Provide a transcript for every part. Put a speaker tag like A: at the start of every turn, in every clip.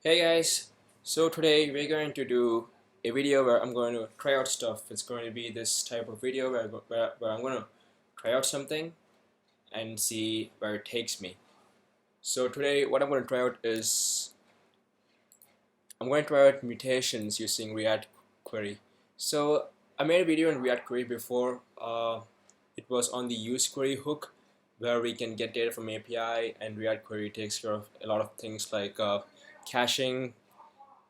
A: Hey guys, so today we're going to do a video where I'm going to try out stuff. It's going to be this type of video where I'm going to try out something and see where it takes me. So today what I'm going to try out is I'm going to try out mutations using React Query. So I made a video in React Query before. It was on the useQuery hook where we can get data from API, and React Query takes care of a lot of things like caching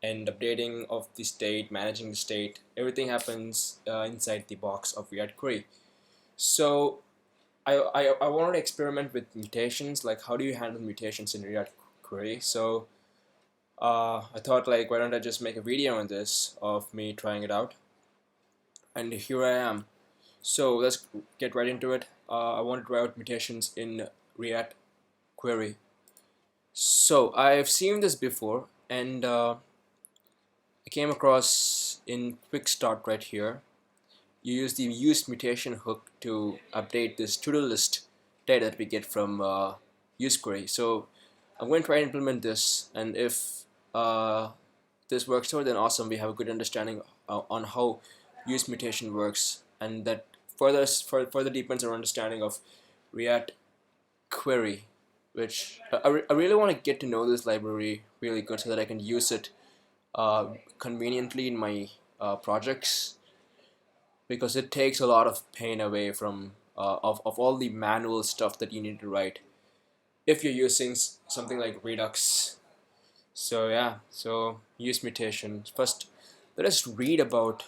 A: and updating of the state, managing the state. Everything happens inside the box of React Query. So I wanted to experiment with mutations, like how do you handle mutations in React Query. So I thought, like, why don't I just make a video on this of me trying it out, and here I am. So let's get right into it. I want to try out mutations in React Query. So I've seen this before, and I came across in quick start right here. You use the useMutation hook to update this to-do list data that we get from useQuery. So I'm going to try and implement this, and if this works out, then awesome. We have a good understanding on how useMutation works, and that further deepens our understanding of React Query, which I really want to get to know this library really good so that I can use it conveniently in my projects, because it takes a lot of pain away from of all the manual stuff that you need to write if you're using something like Redux. So yeah, so use mutation. First, let us read about,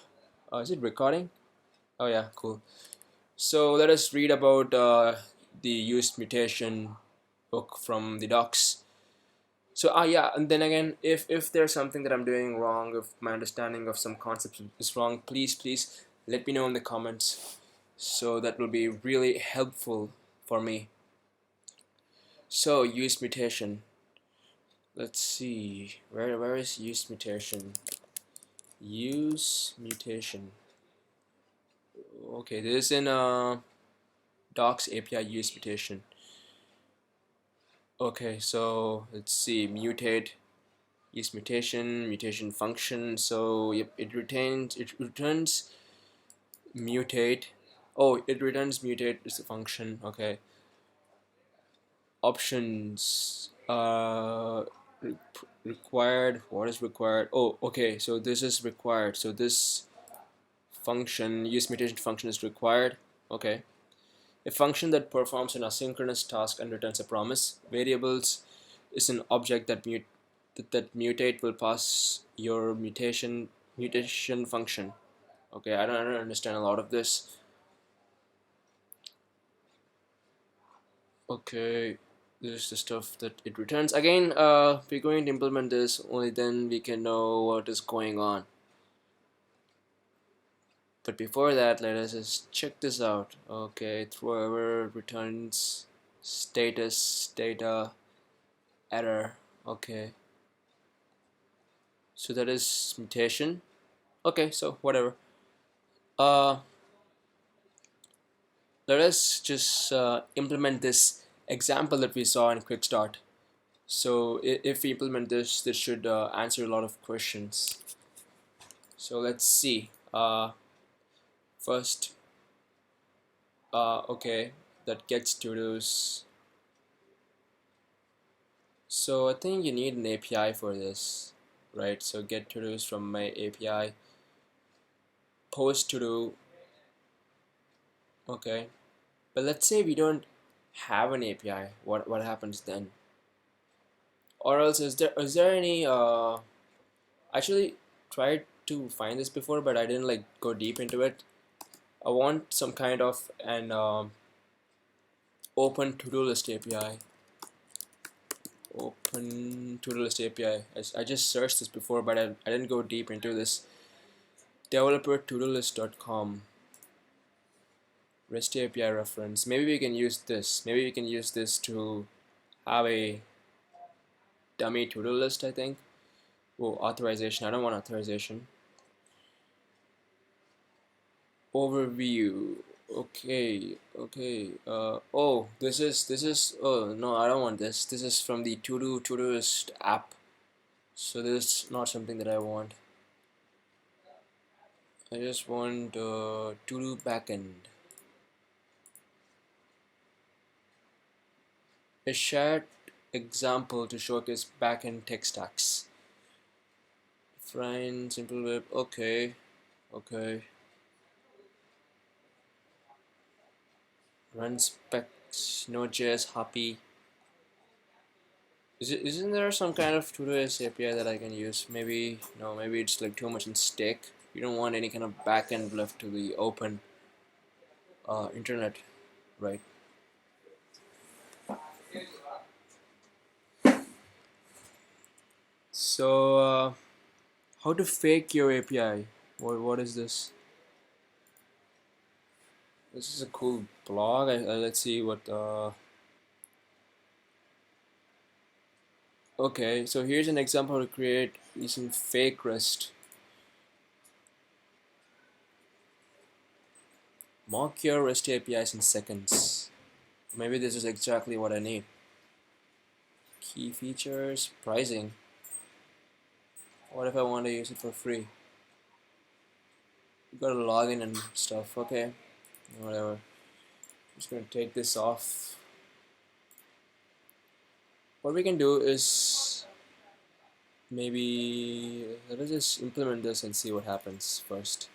A: is it recording? Oh yeah, cool. So let us read about the use mutation book from the docs. So yeah, and then again, if there's something that I'm doing wrong, if my understanding of some concepts is wrong, please let me know in the comments. So that will be really helpful for me. So use mutation. Let's see, where is use mutation? Use mutation. Okay, this is in docs API use mutation. Okay, so let's see, mutate. Use mutation function. So yep, it returns mutate. Oh, it returns mutate is the function. Okay. Options. Required. What is required? Oh, okay. So this is required. So this function, use mutation function, is required. Okay. A function that performs an asynchronous task and returns a promise. Variables is an object that mutate will pass your mutation function. Okay, I don't understand a lot of this. Okay, this is the stuff that it returns. Again, we're going to implement this, only then we can know what is going on. But before that, let us just check this out. Okay, thrower returns status data error. Okay, so that is mutation. Okay, so whatever. Uh, let us just implement this example that we saw in quick start. So if we implement this, this should answer a lot of questions. So let's see. First, okay, that gets to those. So I think you need an API for this, right? So get to dos from my API. Post to do. Okay, but let's say we don't have an API. What happens then? Or else is there any actually tried to find this before, but I didn't like go deep into it. I want some kind of an open to-do list API. Open to-do list API. I just searched this before, but I didn't go deep into this. Developer to-do-list.com REST API reference. Maybe we can use this. Maybe we can use this to have a dummy to-do list, I think. Oh, authorization. I don't want authorization. Overview. Okay. Oh, this is. Oh no, I don't want this. This is from the Todoist app. So this is not something that I want. I just want to do backend. A shared example to showcase backend tech stacks. Define simple web. Okay. Run specs. Node.js happy. Isn't there some kind of to-do-list API that I can use? Maybe no. Maybe it's like too much in stake. You don't want any kind of backend left to the open internet, right? So how to fake your API? What is this? This is a cool blog. Let's see what. Okay, so here's an example to create using fake REST. Mock your REST APIs in seconds. Maybe this is exactly what I need. Key features, pricing. What if I want to use it for free? You gotta log in and stuff. Okay, whatever. Just gonna take this off. What we can do is maybe let us just implement this and see what happens first.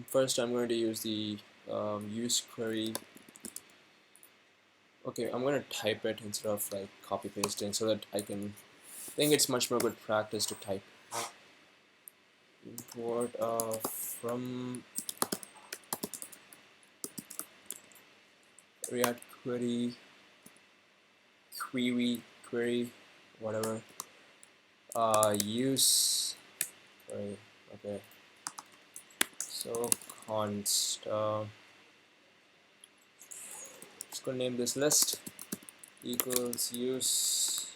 A: First, I'm going to use the useQuery. Okay, I'm going to type it instead of like copy pasting so that I think it's much more good practice to type. Import from React query, whatever. Use query. Okay. So const. Just gonna name this list equals use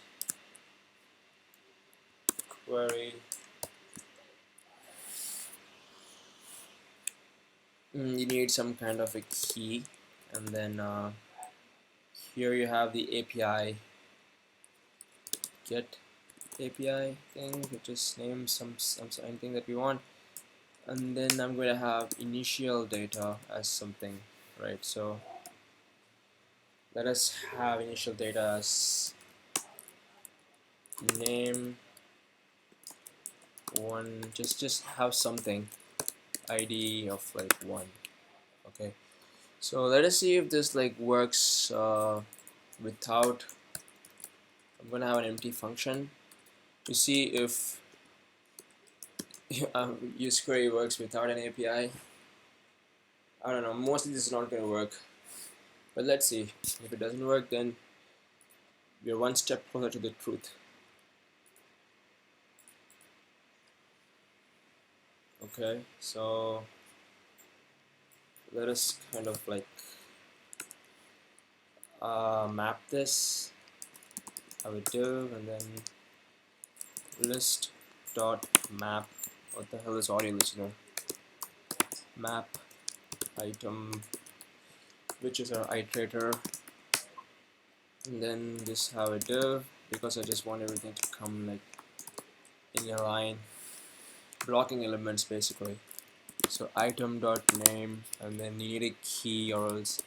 A: query. You need some kind of a key, and then here you have the API get API thing. You just name some anything that we want, and then I'm going to have initial data as something, right? So let us have initial data as name one. Just have something ID of like 1. Okay. So let us see if this like works without. I'm gonna have an empty function to see if useQuery works without an API. I don't know. Mostly this is not gonna work, but let's see. If it doesn't work, then we're one step closer to the truth. Okay. So let us kind of like map this. Have a div and then list dot map. What the hell is audio listener? Map item, which is our iterator, and then just have a div because I just want everything to come like in a line, blocking elements basically. So item dot name, and then you need a key or else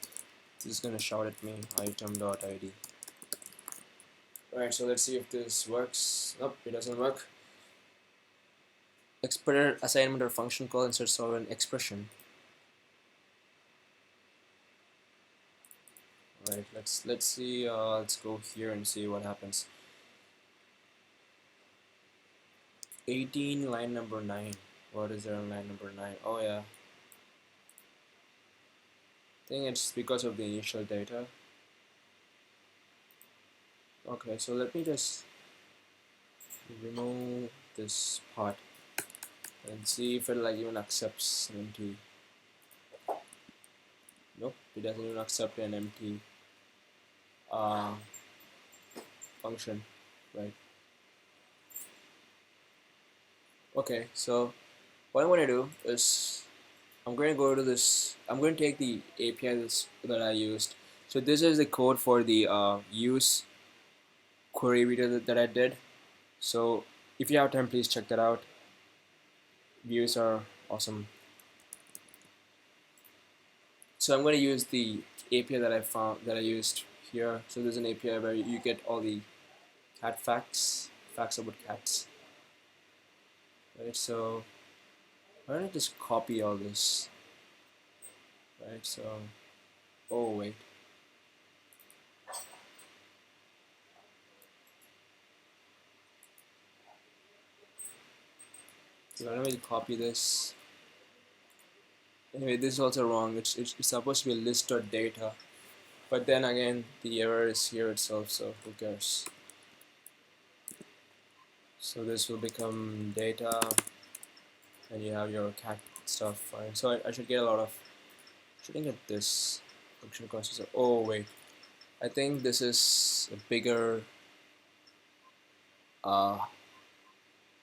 A: this is gonna shout at me item dot id. Alright, so let's see if this works. Nope, it doesn't work. Expander assignment or function call instead of an expression. Right, let's see. Let's go here and see what happens. 18 line number 9. What is there on line number 9? Oh yeah. I think it's because of the initial data. Okay, so let me just remove this part and see if it like even accepts an empty. Nope, it doesn't even accept an empty function, right? Okay, so what I'm going to do is I'm going to go to this. I'm going to take the API that I used So this is the code for the use query video that I did. So if you have time, please check that out. Views are awesome. So I'm going to use the API that I found, that I used here. So there's an API where you get all the cat facts about cats, right? So why don't I just copy all this, right? So, oh wait, so let me copy this. Anyway, this is also wrong. It's supposed to be list.data, but then again the error is here itself, so who cares. So this will become data, and you have your cat stuff. Fine. So I should get a lot of, shouldn't get this function costs. Oh wait, I think this is a bigger uh,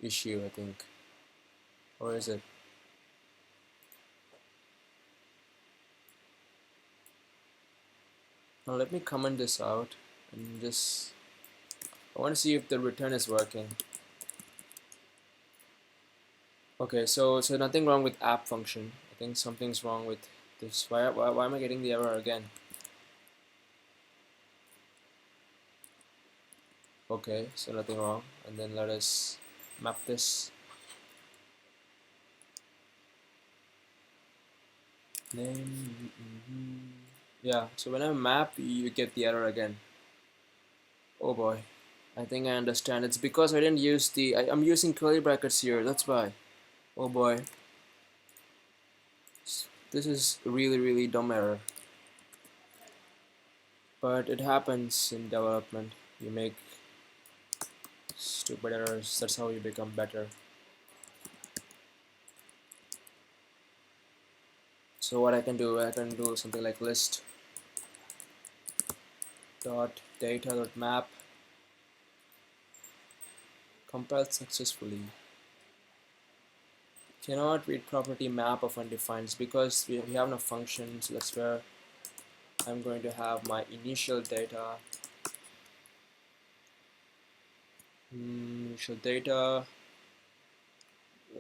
A: issue, I think. Or is it? Now let me comment this out and just, I want to see if the return is working. Okay, so nothing wrong with app function. I think something's wrong with this. Why am I getting the error again? Okay, so nothing wrong. And then let us map this. Name. Yeah, so when I map, you get the error again. Oh boy, I think I understand. It's because I didn't use the, I'm using curly brackets here, that's why. Oh boy. This is really dumb error. But it happens in development. You make stupid errors, that's how you become better. So what I can do something like list dot data dot map compiled successfully. Cannot read property map of undefined. It's because we have no functions. That's where I'm going to have my initial data. Initial data.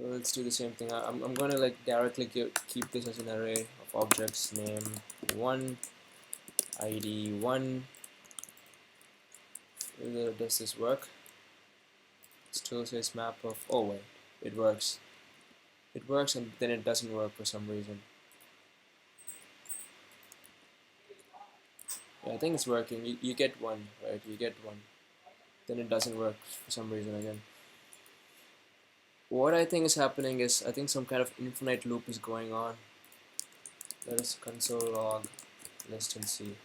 A: Let's do the same thing. I'm going to like directly keep this as an array of objects. Name 1, ID 1. Does this work? Still says map of, oh wait, it works. It works and then it doesn't work for some reason. Yeah, I think it's working. You get one, right? You get one. Then it doesn't work for some reason again. What I think is happening is, I think some kind of infinite loop is going on. Let us console log list and see.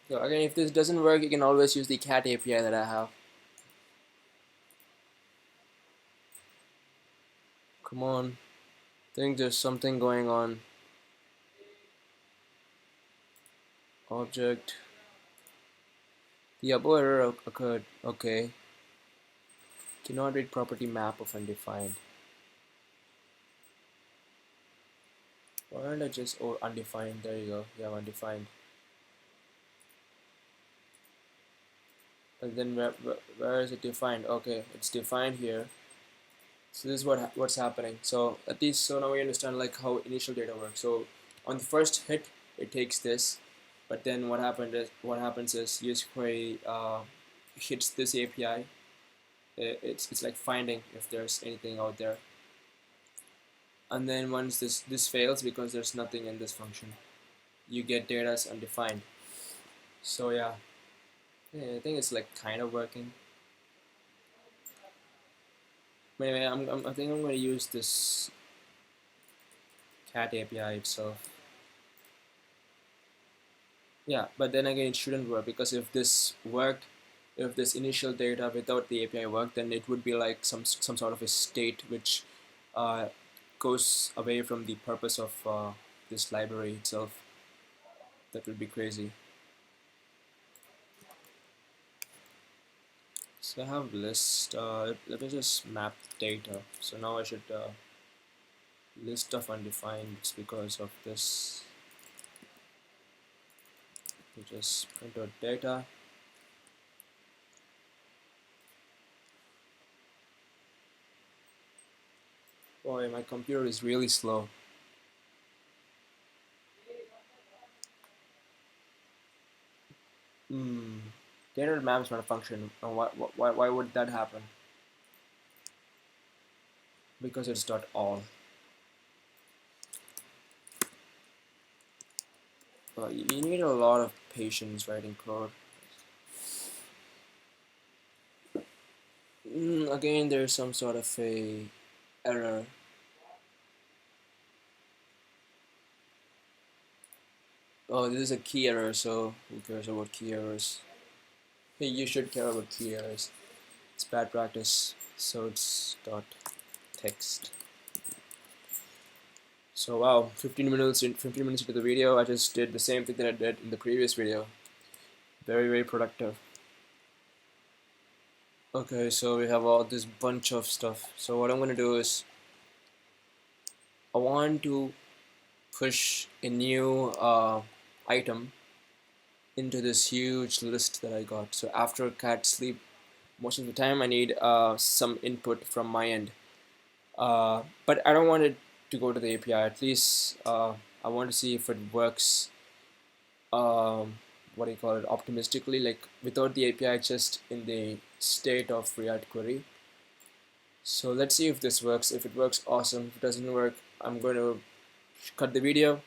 A: So again, if this doesn't work, you can always use the cat API that I have. Come on. I think there's something going on. Object. The above error occurred. Okay. Cannot read property map of undefined. Why don't I just, oh, undefined, there you go. You have undefined. And then where is it defined? Okay, it's defined here. So this is what's happening. So at least, so now we understand like how initial data works. So on the first hit, it takes this, but then what happens is useQuery hits this API. It's like finding if there's anything out there. And then once this fails because there's nothing in this function, you get data as undefined. So yeah, I think it's like kind of working. Anyway, I think I'm going to use this cat API itself. Yeah, but then again, it shouldn't work, because if this worked, if this initial data without the API worked, then it would be like some sort of a state which goes away from the purpose of this library itself. That would be crazy. So I have list. Let me just map data. So now I should list of undefined. It's because of this. We just print out data. Boy, my computer is really slow. Data map is not a function. Why would that happen? Because it's dot all. You need a lot of patience writing code. Again, there's some sort of a error. Oh, this is a key error, so who cares about key errors? Hey, you should care about key errors. It's bad practice. So it's dot text. So wow, 15 minutes into the video, I just did the same thing that I did in the previous video. Very productive. Okay, so we have all this bunch of stuff. So what I'm gonna do is I want to push a new item into this huge list that I got. So after cat sleep, most of the time I need some input from my end. But I don't want it to go to the API. At least I want to see if it works. What do you call it? Optimistically, like without the API, just in the state of React query. So let's see if this works. If it works, awesome. If it doesn't work, I'm going to cut the video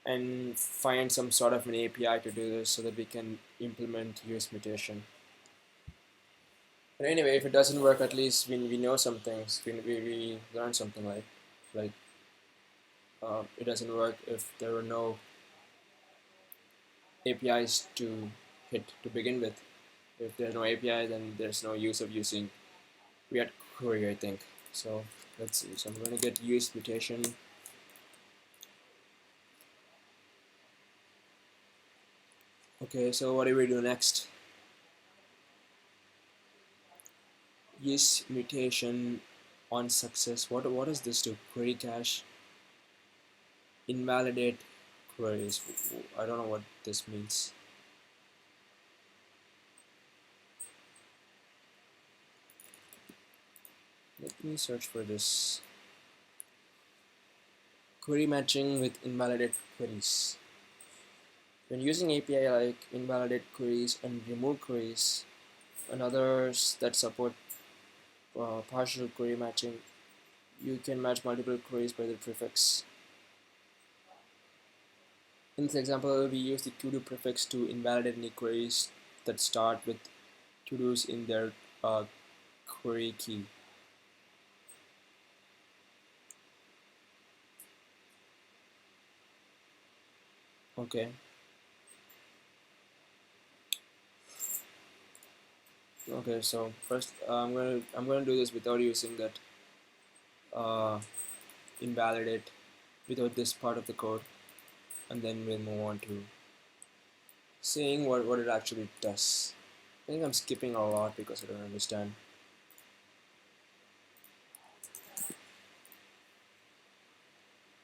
A: and find some sort of an API to do this so that we can implement useMutation. But anyway, if it doesn't work, at least we know some things. We learn something like it doesn't work if there are no APIs to hit to begin with. If there's no API, then there's no use of using React query, I think. So let's see. So I'm going to get useMutation. Okay, so what do we do next? useMutation on success. What does this do? Query cache, invalidate queries. I don't know what this means. Let me search for this. Query matching with invalidate queries. When using API like invalidate queries and remove queries and others that support partial query matching, you can match multiple queries by the prefix. In this example, we use the to-do prefix to invalidate any queries that start with to-dos in their query key. Okay. Okay, so first I'm gonna do this without using that invalidate, without this part of the code, and then we'll move on to seeing what it actually does. I think I'm skipping a lot because I don't understand.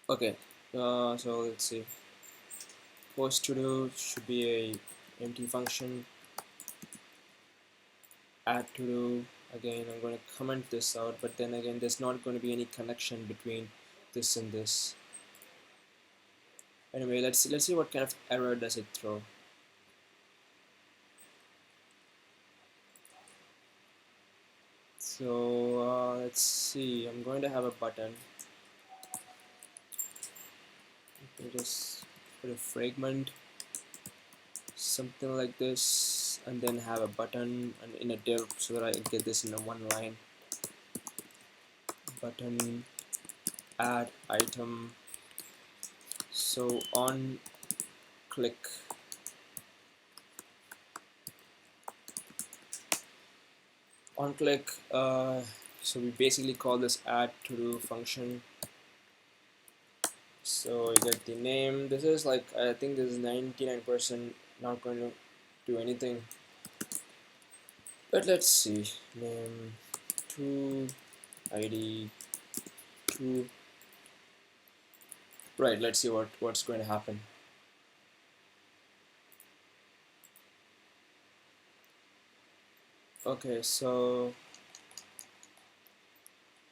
A: Okay, so let's see. Post to do should be a empty function. Add to do, again I'm going to comment this out, but then again there's not going to be any connection between this and this. Anyway, let's see what kind of error does it throw. So let's see, I'm going to have a button. You can just put a fragment, something like this, and then have a button and in a div so that I can get this in a one line. Button, add item. So on click, so we basically call this add to do function. So you get the name. This is like, I think this is 99% not going to do anything, but let's see. Name to ID to Right, let's see what's going to happen. Okay, so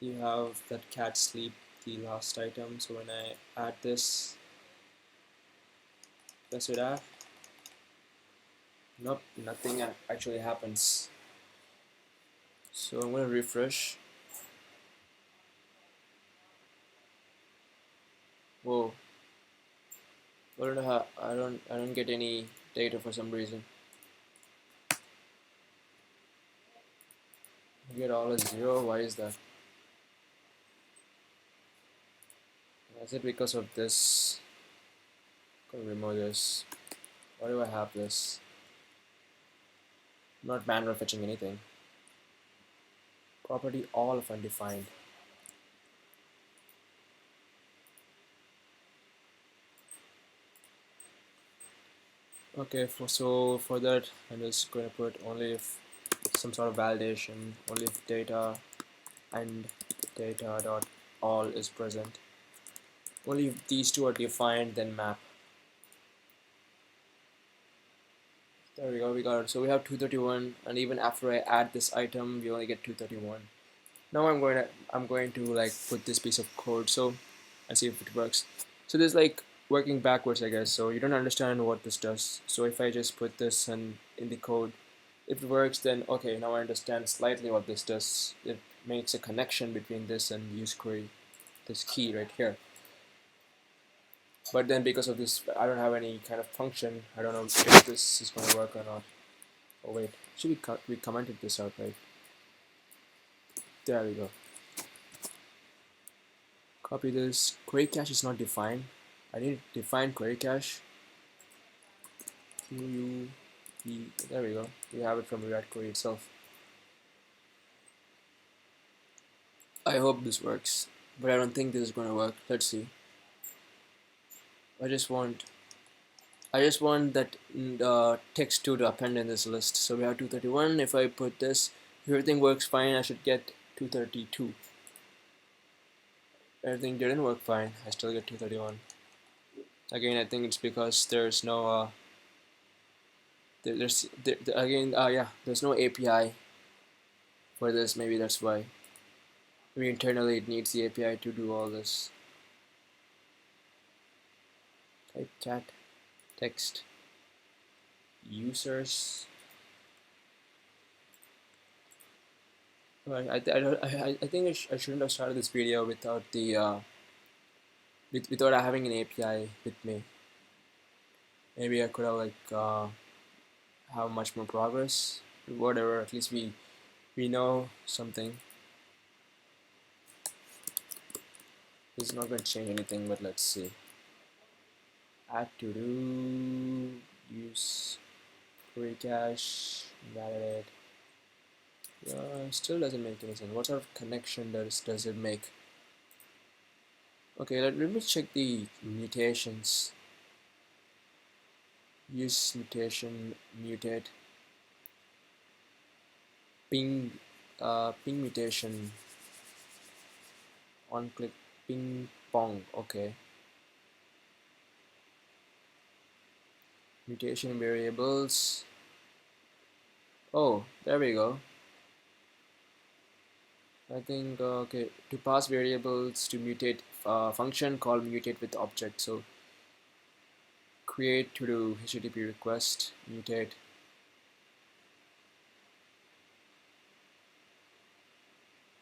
A: you have that cat sleep, the last item. So when I add this, press it add. Nope, nothing actually happens. So I'm gonna refresh. Whoa, I don't know how, I don't get any data for some reason. I get all as 0. Why is that? Is it because of this? I'm gonna remove this. Why do I have this? I'm not manual fetching anything. Property all of undefined. Okay, so for that, I'm just going to put only if some sort of validation, only if data and data dot all is present. Only if these two are defined, then map. There we go, we got it. So we have 231, and even after I add this item, we only get 231. Now I'm going to like put this piece of code and see if it works. So this is like working backwards, I guess. So you don't understand what this does. So if I just put this in the code, if it works, then okay, now I understand slightly what this does. It makes a connection between this and useQuery, this key right here. But then because of this, I don't have any kind of function. I don't know if this is going to work or not. Oh wait, should we commented this out, right? There we go. Copy this. Query cache is not defined. I need to define query cache. There we go. We have it from React Query itself. I hope this works, but I don't think this is going to work. Let's see. I just want that text 2 to append in this list. So we have 231. If I put this, if everything works fine, I should get 232. Everything didn't work fine. I still get 231. Again, I think it's because there's no there's no API for this. Maybe that's why. Maybe internally it needs the API to do all this. Type chat text users. I think I shouldn't have started this video without without having an API with me. Maybe I could have have much more progress. Whatever. At least we know something. This is not going to change anything, but let's see. Add to do, use query cache, validate. Still doesn't make any sense. What sort of connection does it make? Okay, let me check the mutations. Use mutation, mutate, ping mutation, on click ping pong. Okay, mutation variables. Oh, there we go. I think okay, to pass variables to mutate function called mutate with object. So create to do HTTP request, mutate.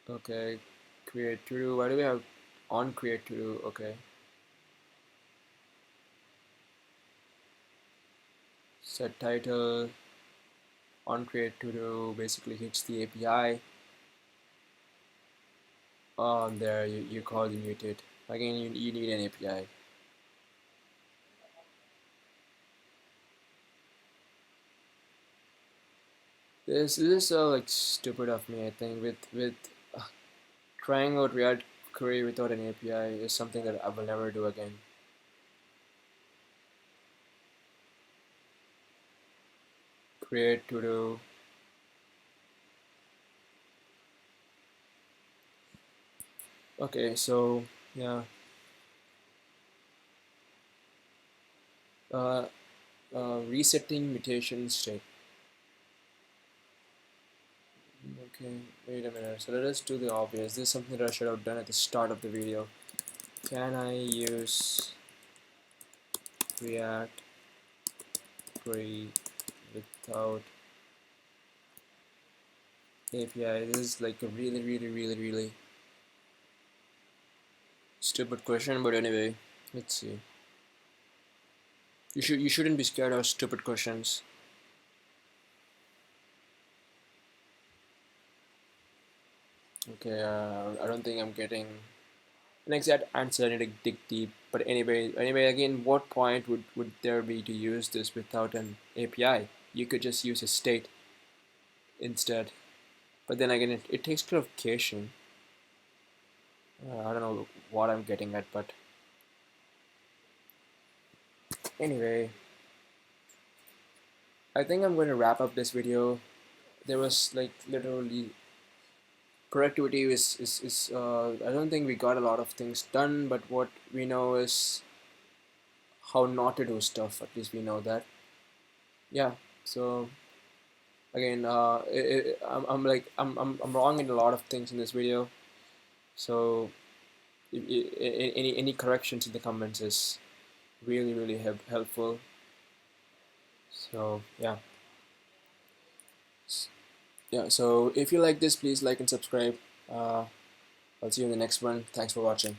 A: Okay, create to do. Why do we have on create to do? Okay. Set title on create to do basically hits the API. There you call the mutate. Again, you need an API. This is so like stupid of me. I think with trying out React Query without an API is something that I will never do again. Create to do. Okay, so yeah. uh, resetting mutation state. Okay, wait a minute. So let us do the obvious. This is something that I should have done at the start of the video. Can I use React query without API? This is like a really stupid question, but anyway, let's see. You shouldn't be scared of stupid questions. Okay, I don't think I'm getting an exact answer. I need to dig deep. But anyway, again, what point would there be to use this without an API? You could just use a state instead. But then again, it takes care of caching. I don't know what I'm getting at, but anyway, I think I'm going to wrap up this video. There was like literally productivity is I don't think we got a lot of things done, but what we know is how not to do stuff. At least we know that. Yeah. So again, I'm wrong in a lot of things in this video. So any corrections in the comments is really helpful. So yeah. Yeah, so if you like this, please like and subscribe. I'll see you in the next one. Thanks for watching.